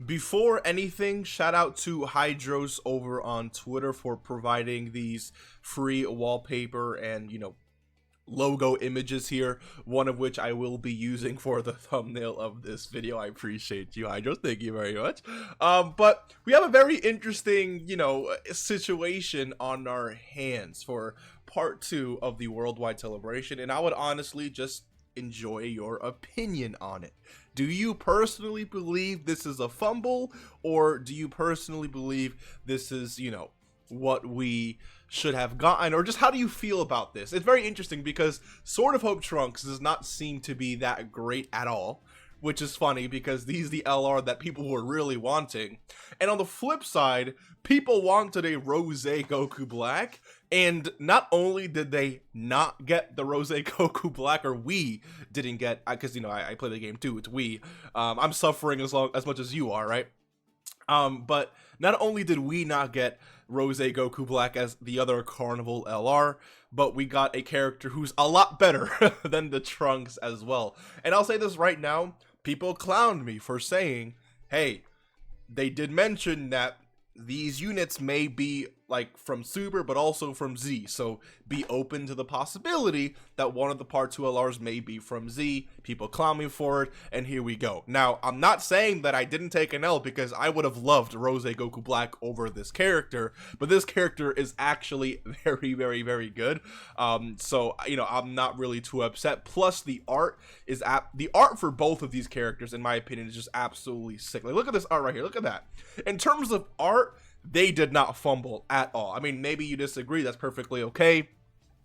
Before anything, shout out to Hydros over on Twitter for providing these free wallpaper and, logo images here, one of which I will be using for the thumbnail of this video. I appreciate you, Hydros. Thank you very much. But we have a very interesting, situation on our hands for part 2 of the worldwide celebration, and I would honestly just enjoy your opinion on it. Do you personally believe this is a fumble, or do you personally believe this is, what we should have gotten, or just how do you feel about this? It's very interesting because Sword of Hope Trunks does not seem to be that great at all, which is funny because these the LR that people were really wanting. And on the flip side, people wanted a Rose Goku Black, and not only did they not get the Rose Goku Black, or we didn't get, because I play the game too, it's we. I'm suffering as much as you are, right? But not only did we not get Rose Goku Black as the other Carnival LR, but we got a character who's a lot better than the Trunks as well. And I'll say this right now, people clowned me for saying, hey, they did mention that these units may be like from Super but also from Z, so be open to the possibility that one of the part 2 LRs may be from Z. People clown me for it, and here we go. Now, I'm not saying that I didn't take an L, because I would have loved Rose Goku Black over this character, but this character is actually very, very, very good. So I'm not really too upset. Plus, the art for both of these characters, in my opinion, is just absolutely sick. Like, look at this art right here. Look at that. In terms of art, they did not fumble at all. I mean, maybe you disagree, that's perfectly okay,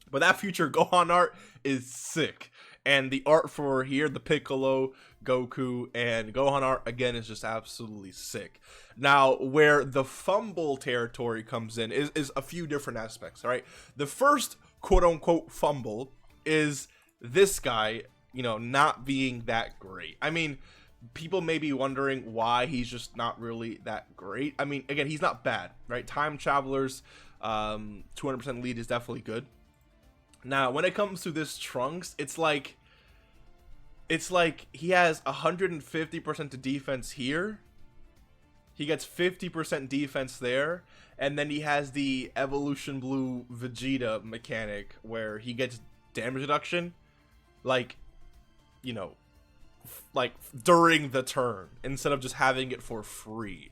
but that future Gohan art is sick. And the art for here, the Piccolo, Goku, and Gohan art, again, is just absolutely sick. Now, where the fumble territory comes in is a few different aspects, all right? The first quote-unquote fumble is this guy, not being that great. I mean, people may be wondering why he's just not really that great. I mean, again, he's not bad, right? Time Traveler's 200% lead is definitely good. Now, when it comes to this Trunks, it's like he has 150% to defense here. He gets 50% defense there, and then he has the Evolution Blue Vegeta mechanic where he gets damage reduction, like during the turn instead of just having it for free.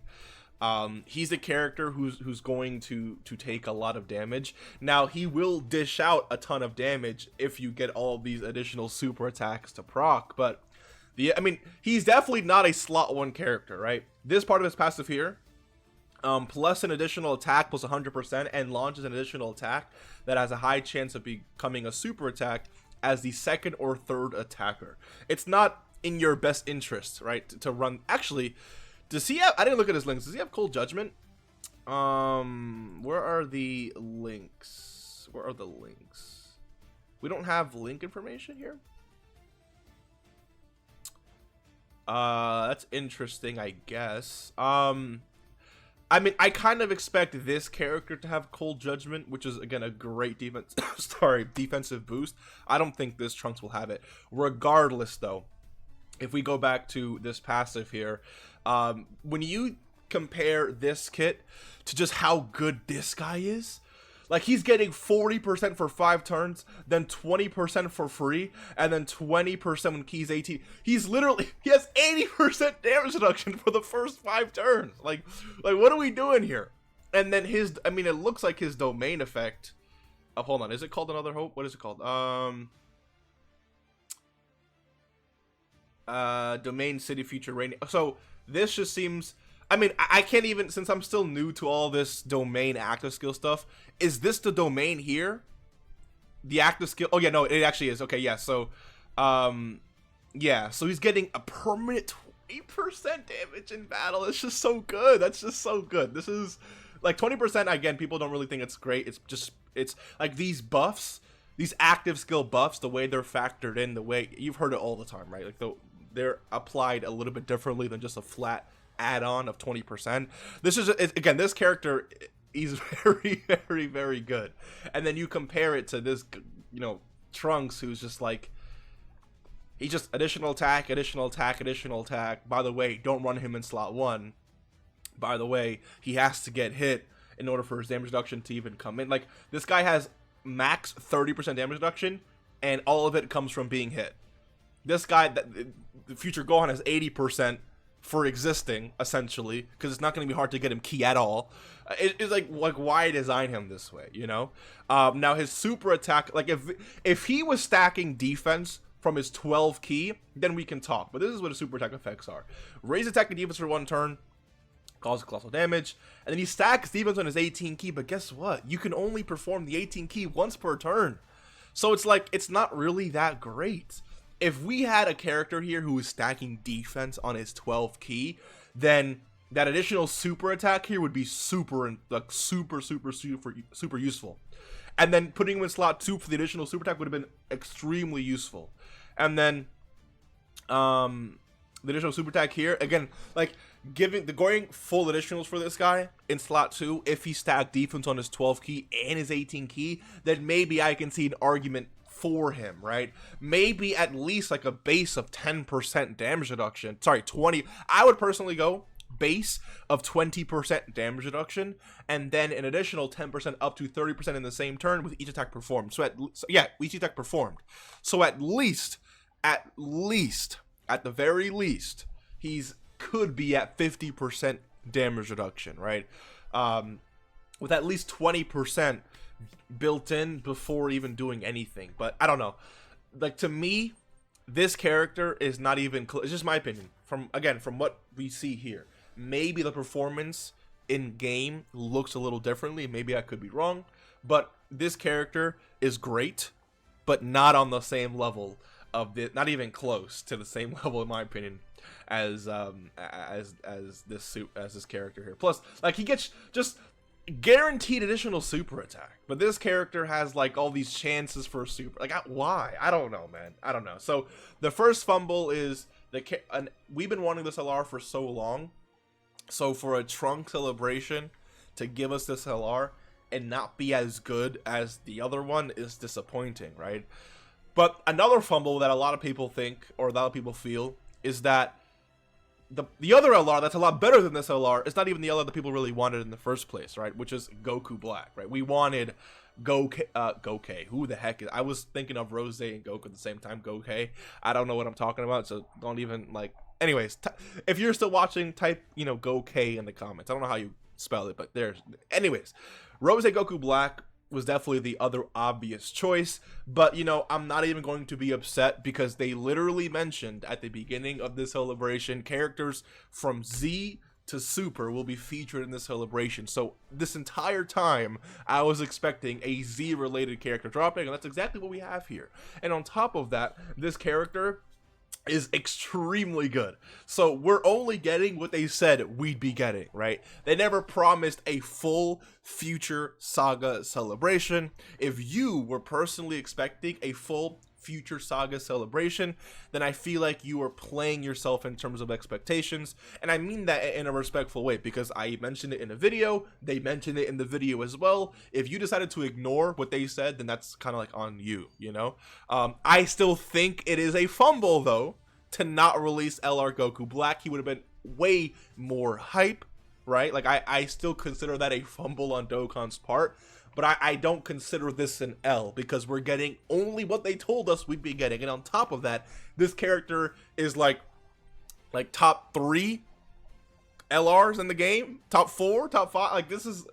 He's a character who's going to take a lot of damage. Now, he will dish out a ton of damage if you get all of these additional super attacks to proc, but he's definitely not a slot 1 character, right? This part of his passive here, plus an additional attack plus 100%, and launches an additional attack that has a high chance of becoming a super attack as the second or third attacker. It's not in your best interest, right, to run. Actually, does he have, I didn't look at his links, does he have Cold Judgment? Where are the links? We don't have link information here. That's interesting, I guess. I mean, I kind of expect this character to have Cold Judgment, which is, again, a great defensive boost. I don't think this Trunks will have it. Regardless, though, if we go back to this passive here, when you compare this kit to just how good this guy is, like, he's getting 40% for 5 turns, then 20% for free, and then 20% when he's 18. He has 80% damage reduction for the first 5 turns. Like what are we doing here? And then it looks like his domain effect. Oh, hold on, is it called Another Hope? What is it called? Domain City Future Rain. So this just seems, I can't even, since I'm still new to all this domain active skill stuff, is this the domain here? The active skill? Oh yeah, no, it actually is. Okay, yeah, so, yeah, so he's getting a permanent 20% damage in battle. It's just so good. That's just so good. This is, like, 20%, again, people don't really think it's great. It's like these buffs, these active skill buffs, the way they're factored in, the way, you've heard it all the time, right? Like, they're applied a little bit differently than just a flat add-on of 20%. This is, again, this character, he's very, very, very good. And then you compare it to this, Trunks, who's just like, He's just additional attack, additional attack, additional attack. By the way, don't run him in slot 1. By the way, he has to get hit in order for his damage reduction to even come in. Like, this guy has max 30% damage reduction, and all of it comes from being hit. This guy, the future Gohan, has 80% for existing, essentially, because it's not going to be hard to get him ki at all. It's like why design him this way, you know? Now, his super attack, like, if he was stacking defense from his 12 ki, then we can talk. But this is what his super attack effects are. Raise attack and defense for 1 turn, causes colossal damage, and then he stacks defense on his 18 ki, but guess what? You can only perform the 18 ki once per turn. So it's like, it's not really that great. If we had a character here who was stacking defense on his 12 ki, then that additional super attack here would be super useful. And then putting him in slot 2 for the additional super attack would have been extremely useful. And then the additional super attack here, again, like going full additionals for this guy in slot 2, if he stacked defense on his 12 ki and his 18 ki, then maybe I can see an argument for him, right? Maybe at least like a base of 10% damage reduction. Sorry, 20. I would personally go base of 20% damage reduction, and then an additional 10% up to 30% in the same turn with each attack performed. Each attack performed. So at the very least, could be at 50% damage reduction, right? With at least 20% built in before even doing anything. But I don't know, like, to me, this character is not even it's just my opinion from what we see here. Maybe the performance in game looks a little differently, maybe I could be wrong, but this character is great, but not on the same level of not even close to the same level, in my opinion, as this character here. Plus, like, he gets just guaranteed additional super attack, but this character has like all these chances for super, like, why? I don't know, man. I don't know. So the first fumble is and we've been wanting this LR for so long, so for a Trunk celebration to give us this LR and not be as good as the other one is disappointing, right? But another fumble that a lot of people think, or a lot of people feel, is that the other LR that's a lot better than this LR is not even the LR that people really wanted in the first place, right? Which is Goku Black, right? We wanted Gokay. Who the heck is... I was thinking of Rose and Goku at the same time. Gokay. I don't know what I'm talking about, so don't even, like... Anyways, if you're still watching, type, Gokay in the comments. I don't know how you spell it, but there's... Anyways, Rose Goku Black was definitely the other obvious choice, but I'm not even going to be upset because they literally mentioned at the beginning of this celebration characters from Z to Super will be featured in this celebration. So this entire time I was expecting a Z related character dropping, and that's exactly what we have here. And on top of that, this character is extremely good. So we're only getting what they said we'd be getting, right? They never promised a full future saga celebration. If you were personally expecting a full future saga celebration, then I feel like you are playing yourself in terms of expectations, and I mean that in a respectful way, because I mentioned it in a video, they mentioned it in the video as well. If you decided to ignore what they said, then that's kind of like on you, I still think it is a fumble though to not release LR Goku Black. He would have been way more hype, right? Like, I still consider that a fumble on Dokkan's part, but I don't consider this an L because we're getting only what they told us we'd be getting. And on top of that, this character is like top 3 LRs in the game, top 4, top 5. Like, this is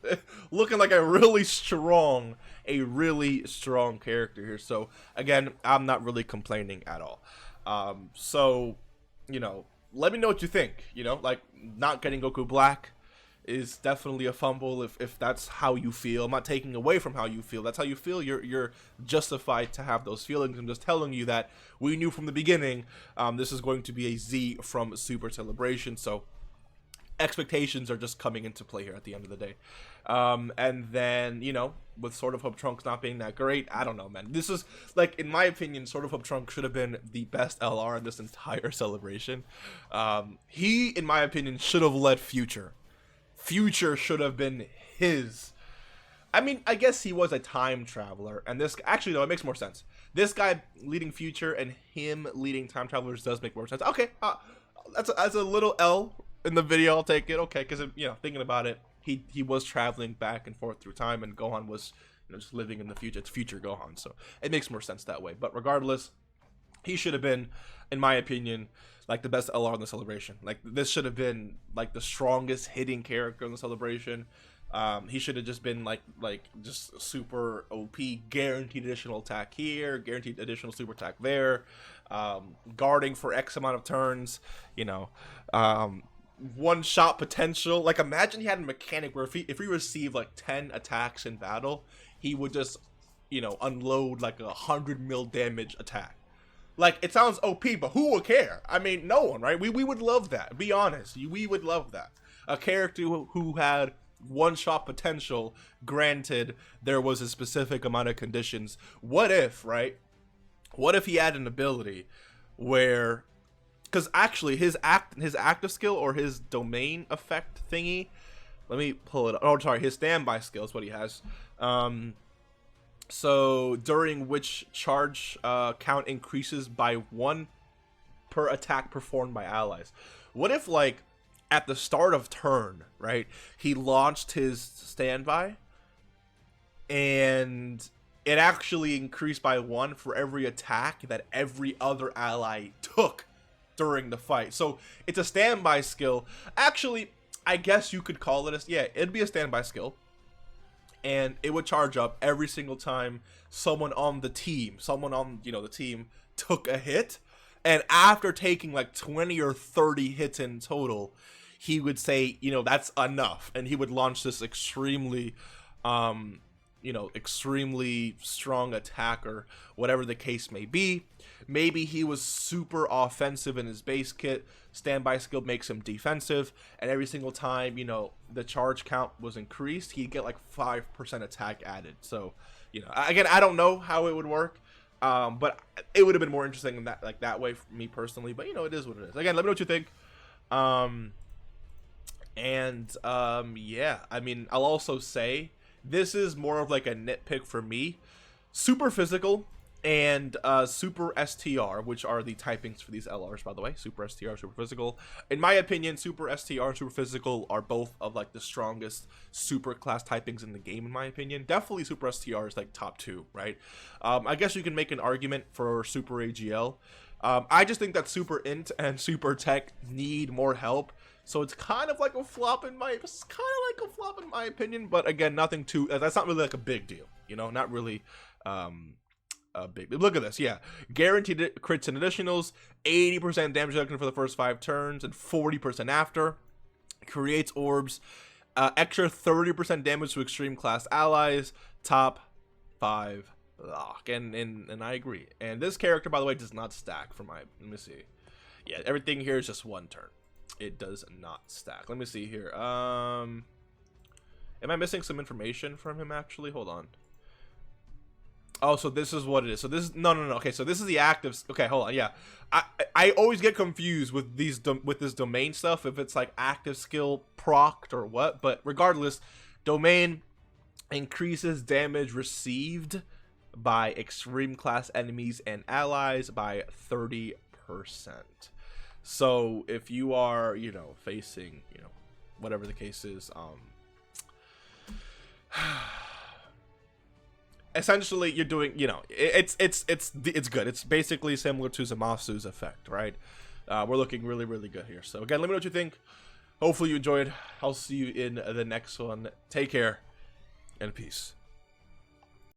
looking like a really strong character here. So again, I'm not really complaining at all. So, let me know what you think. Like, not getting Goku Black is definitely a fumble if that's how you feel. I'm not taking away from how you feel. That's how you feel. You're justified to have those feelings. I'm just telling you that we knew from the beginning this is going to be a Z from Super Celebration. So expectations are just coming into play here at the end of the day. And then, with Sword of Hope Trunks not being that great, I don't know, man. This is, like, in my opinion, Sword of Hope Trunks should have been the best LR in this entire celebration. He, in my opinion, should have led Future. Future should have been his. I mean, I guess he was a time traveler, and this, actually, no, it makes more sense. This guy leading future and him leading time travelers does make more sense. Okay, that's a little L in the video. I'll take it. Okay, because you know, thinking about it, he was traveling back and forth through time, and Gohan was, you know, just living in the future. It's future Gohan, so it makes more sense that way. But regardless, he should have been, in my opinion, like the best LR in the celebration. Like, this should have been like the strongest hitting character in the celebration. He should have just been like just super OP, guaranteed additional attack here, guaranteed additional super attack there, guarding for X amount of turns, you know, one shot potential. Like, imagine he had a mechanic where if he received like 10 attacks in battle, he would just, you know, unload like 100 mil damage attack. Like, it sounds OP, but who would care? I mean, no one, right? We would love that. Be honest, we would love that. A character who had one-shot potential, granted there was a specific amount of conditions. What if, right? What if he had an ability where, because actually his active skill or his domain effect thingy, let me pull it up. Oh, sorry, his standby skill is what he has. So during which charge count increases by 1 per attack performed by allies. What if, like, at the start of turn, right, he launched his standby and it actually increased by 1 for every attack that every other ally took during the fight. So it's a standby skill. Actually, I guess you could call it it'd be a standby skill. And it would charge up every single time someone on the team, the team took a hit. And after taking like 20 or 30 hits in total, he would say, you know, that's enough. And he would launch this extremely, extremely strong attacker, whatever the case may be. Maybe he was super offensive in his base kit. Standby skill makes him defensive. And every single time, you know, the charge count was increased, he'd get like 5% attack added. So, you know, again, I don't know how it would work. But it would have been more interesting in that way for me personally. But, you know, it is what it is. Again, let me know what you think. Yeah, I mean, I'll also say this is more of like a nitpick for me. Super physical and super STR, which are the typings for these LRs, by the way. Super STR, super physical. In my opinion, super STR and super physical are both of like the strongest super class typings in the game, in my opinion. Definitely super STR is like top 2, right? I guess you can make an argument for super AGL. I just think that super int and super tech need more help. So it's kind of like a flop in my opinion, but again, nothing too, that's not really like a big deal, you know, not really big. Look at this, yeah, guaranteed crits and additionals, 80% damage reduction for the first 5 turns and 40% after, creates orbs, extra 30% damage to extreme class allies, top 5 block, and I agree. And this character, by the way, does not stack for my, let me see, yeah, everything here is just 1 turn. It does not stack. Let me see here. Am I missing some information from him, actually? Hold on. Oh, so this is what it is. So this is no. Okay, so this is the active. Okay, hold on. Yeah, I always get confused with this domain stuff, if it's like active skill procced or what. But regardless, domain increases damage received by extreme class enemies and allies by 30%. So if you are, you know, facing, you know, whatever the case is, essentially you're doing, you know, it's good. It's basically similar to Zamasu's effect, right? We're looking really, really good here. So again, let me know what you think. Hopefully you enjoyed. I'll see you in the next one. Take care and peace.